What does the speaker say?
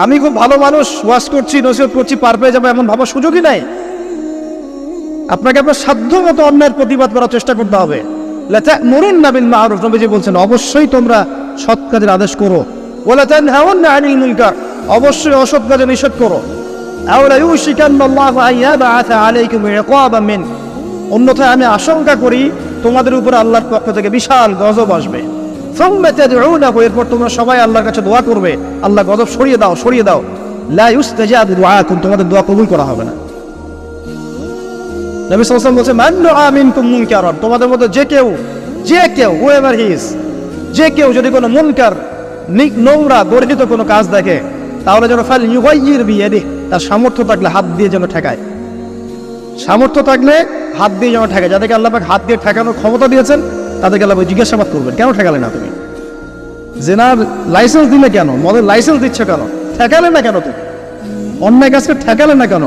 আমি খুব ভালো মানুষ, ওয়াজ করছি, নসিহত করছি, পার পেয়ে যাবো এমন ভাবার সুযোগই নাই। আপনাকে আপনার সাধ্য মতো অন্যায়ের প্রতিবাদ করার চেষ্টা করতে হবে। লা তা'মুরুন্না বিল মা'রুফ, নবীজি বলছেন অবশ্যই তোমরা সৎ কাজের আদেশ করো। ওয়া লা তানহাউন্না আনিল মুনকার, অবশ্যই অসৎ কাজে নিষেধ করো। আও লা ইউশিকান্নাল্লাহু আন ইয়াবআথা আলাইকুম ইকাবাম মিন, অন্যথায় আমি আশঙ্কা করি তোমাদের উপর আল্লাহর পক্ষ থেকে বিশাল গজব আসবে। সুম্মা তাদউনাহু, এরপর তোমরা সবাই আল্লাহর কাছে দোয়া করবে, আল্লাহ গজব সরিয়ে দাও, সরিয়ে দাও। লা ইউস্তাজাবু দুআকুম, তোমাদের দোয়া কবুল করা হবে না। নবী সাল্লাল্লাহু আলাইহি ওয়াসাল্লাম বলেছেন মান রাআ মিনকুম মুনকারান, তোমাদের মধ্যে যে কেউ হুয়েভার হি ইজ, যে কেউ যদি কোনো মুনকার, নোংরা গর্হিত কোনো কাজ দেখে, তাহলে যেন ফাল ইউগাইয়ির বিয়াদিহি, তার সামর্থ্য থাকলে হাত দিয়ে যেন ঠেকায়। সামর্থ্য থাকলে হাত দিয়ে যেন ঠেকায়। যাদেরকে আল্লাহ পাক হাত দিয়ে ঠেকানোর ক্ষমতা দিয়েছেন তাদেরকে আল্লাহ জিজ্ঞাসাবাদ করবেন, কেন ঠেকালে না তুমি? জেনার লাইসেন্স দিলে কেন? মদের লাইসেন্স দিচ্ছ কেন? ঠেকালে না কেন? তুমি অন্যায় কাজকে ঠেকালে না কেন?